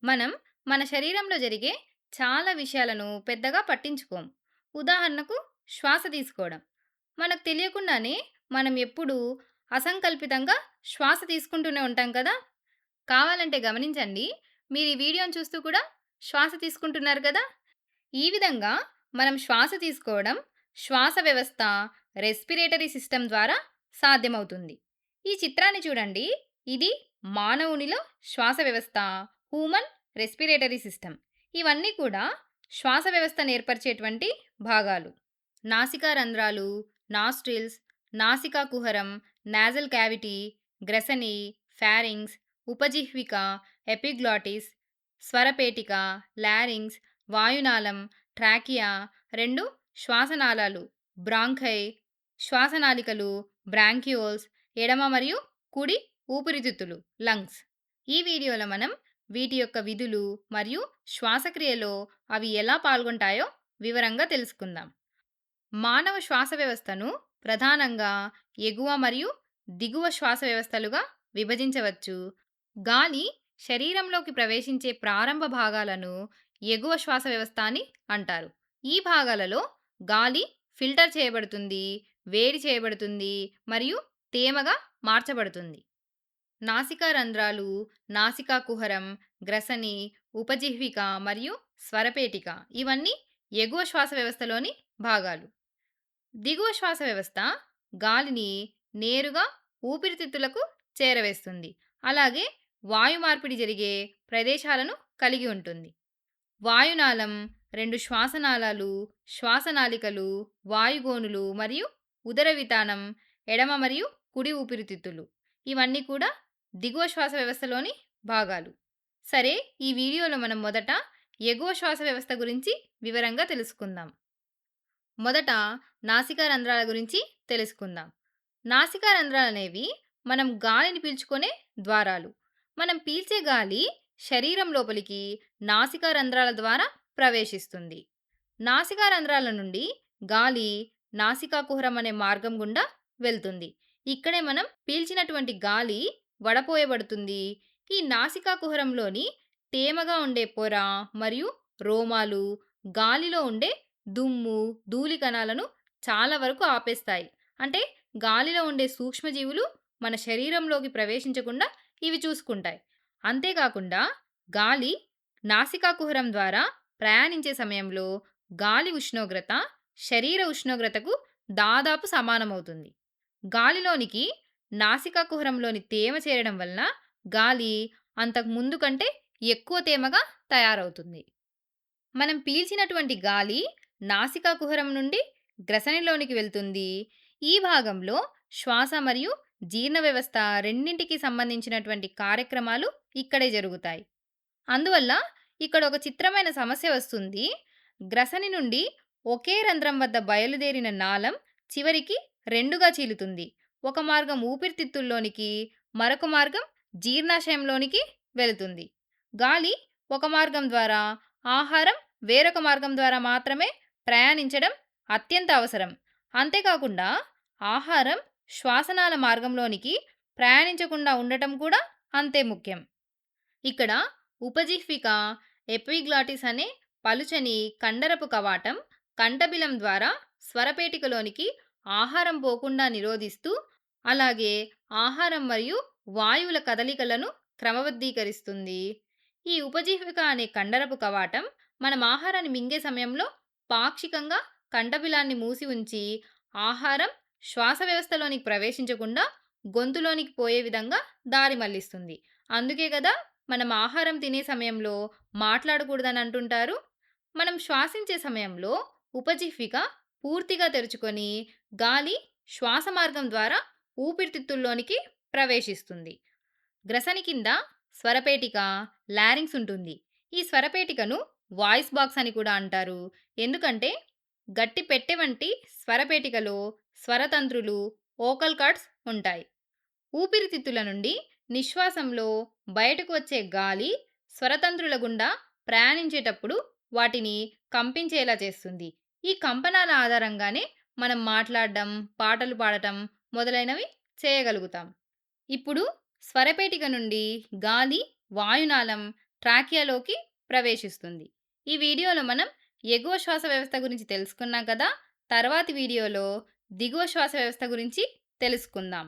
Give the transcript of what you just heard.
మనం మన శరీరంలో జరిగే చాలా విషయాలను పెద్దగా పట్టించుకోం. ఉదాహరణకు శ్వాస తీసుకోవడం. మనకు తెలియకుండానే మనం ఎప్పుడూ అసంకల్పితంగా శ్వాస తీసుకుంటూనే ఉంటాం కదా! కావాలంటే గమనించండి. మీరు ఈ వీడియోని చూస్తూ కూడా శ్వాస తీసుకుంటున్నారు కదా! ఈ విధంగా మనం శ్వాస తీసుకోవడం శ్వాస వ్యవస్థ రెస్పిరేటరీ సిస్టమ్ ద్వారా సాధ్యమవుతుంది. ఈ చిత్రాన్ని చూడండి. ఇది మానవునిలో శ్వాస వ్యవస్థ హ్యూమన్ రెస్పిరేటరీ సిస్టమ్. ఇవన్నీ కూడా శ్వాస వ్యవస్థను ఏర్పరిచేటువంటి భాగాలు. నాసికా రంధ్రాలు, నాస్ట్రిల్స్, నాసికా కుహరం, నాజల్ క్యావిటీ, గ్రసని, ఫారింగ్స్, ఉపజిహ్విక, ఎపిగ్లాటిస్, స్వరపేటిక, లారింగ్స్, వాయునాళం, ట్రాకియా, 2 శ్వాసనాళాలు, బ్రాంకై, శ్వాసనాళికలు, బ్రాంకియోల్స్, ఎడమ మరియు కుడి ఊపిరితిత్తులు, లంగ్స్. ఈ వీడియోలో మనం వీటి యొక్క విధులు మరియు శ్వాసక్రియలో అవి ఎలా పాల్గొంటాయో వివరంగా తెలుసుకుందాం. మానవ శ్వాస వ్యవస్థను ప్రధానంగా ఎగువ మరియు దిగువ శ్వాస వ్యవస్థలుగా విభజించవచ్చు. గాలి శరీరంలోకి ప్రవేశించే ప్రారంభ భాగాలను ఎగువ శ్వాస వ్యవస్థ అని అంటారు. ఈ భాగాలలో గాలి ఫిల్టర్ చేయబడుతుంది, వేడి చేయబడుతుంది మరియు తేమగా మార్చబడుతుంది. నాసికా రంధ్రాలు, నాసికా కుహరం, గ్రసని, ఉపజిహ్విక మరియు స్వరపేటిక ఇవన్నీ ఎగువ శ్వాస వ్యవస్థలోని భాగాలు. దిగువ శ్వాస వ్యవస్థ గాలిని నేరుగా ఊపిరితిత్తులకు చేరవేస్తుంది. అలాగే వాయు మార్పిడి జరిగే ప్రదేశాలను కలిగి ఉంటుంది. వాయునాళం 2 శ్వాసనాళాలు, శ్వాసనాళికలు, వాయుగోనులు మరియు ఉదర వితానం, ఎడమ మరియు కుడి ఊపిరితిత్తులు. ఇవన్నీ కూడా దిగువ శ్వాస వ్యవస్థలోని భాగాలు. సరే, ఈ వీడియోలో మనం మొదట ఎగువ శ్వాస వ్యవస్థ గురించి వివరంగా తెలుసుకుందాం. మొదట నాసికా రంధ్రాల గురించి తెలుసుకుందాం. నాసికా రంధ్రాలనేవి మనం గాలిని పీల్చుకునే ద్వారాలు. మనం పీల్చే గాలి శరీరం లోపలికి నాసికా రంధ్రాల ద్వారా ప్రవేశిస్తుంది. నాసికా రంధ్రాల నుండి గాలి నాసికా కుహరం అనే మార్గం గుండా వెళ్తుంది. ఇక్కడే మనం పీల్చినటువంటి గాలి వడపోయబడుతుంది. ఈ నాసికా కుహరంలోని తేమగా ఉండే పొర మరియు రోమాలు గాలిలో ఉండే దుమ్ము, ధూళి కణాలను చాలా వరకు ఆపేస్తాయి. అంటే గాలిలో ఉండే సూక్ష్మజీవులు మన శరీరంలోకి ప్రవేశించకుండా ఇవి చూసుకుంటాయి. అంతేకాకుండా గాలి నాసికా కుహరం ద్వారా ప్రయాణించే సమయంలో గాలి ఉష్ణోగ్రత శరీర ఉష్ణోగ్రతకు దాదాపు సమానమవుతుంది. గాలిలోనికి నాసికా కుహరంలోని తేమ చేరడం వలన గాలి అంతకు ముందు కంటే ఎక్కువ తేమగా తయారవుతుంది. మనం పీల్చినటువంటి గాలి నాసికా కుహరం నుండి గ్రసనిలోనికి వెళ్తుంది. ఈ భాగంలో శ్వాస మరియు జీర్ణ వ్యవస్థ రెండింటికి సంబంధించినటువంటి కార్యక్రమాలు ఇక్కడే జరుగుతాయి. అందువల్ల ఇక్కడ ఒక చిత్రమైన సమస్య వస్తుంది. గ్రసని నుండి ఒకే రంధ్రం వద్ద బయలుదేరిన నాళం చివరికి రెండుగా చీలుతుంది. ఒక మార్గం ఊపిరితిత్తుల్లోనికి, మరొక మార్గం జీర్ణాశయంలోనికి వెళుతుంది. గాలి ఒక మార్గం ద్వారా, ఆహారం వేరొక మార్గం ద్వారా మాత్రమే ప్రయాణించడం అత్యంత అవసరం. అంతేకాకుండా ఆహారం శ్వాసనాళ మార్గంలోనికి ప్రయాణించకుండా ఉండటం కూడా అంతే ముఖ్యం. ఇక్కడ ఉపజిహ్విక, ఎపిగ్లాటిస్ అనే పలుచని కండరపు కవాటం కంఠబిలం ద్వారా స్వరపేటికలోనికి ఆహారం పోకుండా నిరోధిస్తూ, అలాగే ఆహారం మరియు వాయువుల కదలికలను క్రమబద్ధీకరిస్తుంది. ఈ ఉపజిహ్విక అనే కండరపు కవాటం మనం ఆహారాన్ని మింగే సమయంలో పాక్షికంగా కంఠబిలాన్ని మూసి ఉంచి ఆహారం శ్వాస వ్యవస్థలోనికి ప్రవేశించకుండా గొంతులోనికి పోయే విధంగా దారి మళ్లిస్తుంది. అందుకే కదా మనం ఆహారం తినే సమయంలో మాట్లాడకూడదని అంటుంటారు. మనం శ్వాసించే సమయంలో ఉపజిహ్విక పూర్తిగా తెరుచుకొని గాలి శ్వాస మార్గం ద్వారా ఊపిరితిత్తుల్లోనికి ప్రవేశిస్తుంది. గ్రసని కింద స్వరపేటిక, లారింగ్స్ ఉంటుంది. ఈ స్వరపేటికను వాయిస్ బాక్స్ అని కూడా అంటారు. ఎందుకంటే గట్టి పెట్టె వంటి స్వరపేటికలో స్వరతంత్రులు, ఓకల్ కార్డ్స్ ఉంటాయి. ఊపిరితిత్తుల నుండి నిశ్వాసంలో బయటకు వచ్చే గాలి స్వరతంత్రుల గుండా ప్రయాణించేటప్పుడు వాటిని కంపించేలా చేస్తుంది. ఈ కంపనాల ఆధారంగానే మనం మాట్లాడడం, పాటలు పాడటం మొదలైనవి చేయగలుగుతాం. ఇప్పుడు స్వరపేటిక నుండి గాలి వాయునాళం, ట్రాకియాలోకి ప్రవేశిస్తుంది. ఈ వీడియోలో మనం ఎగువ శ్వాస వ్యవస్థ గురించి తెలుసుకున్నాం కదా! తర్వాతి వీడియోలో దిగువ శ్వాస వ్యవస్థ గురించి తెలుసుకుందాం.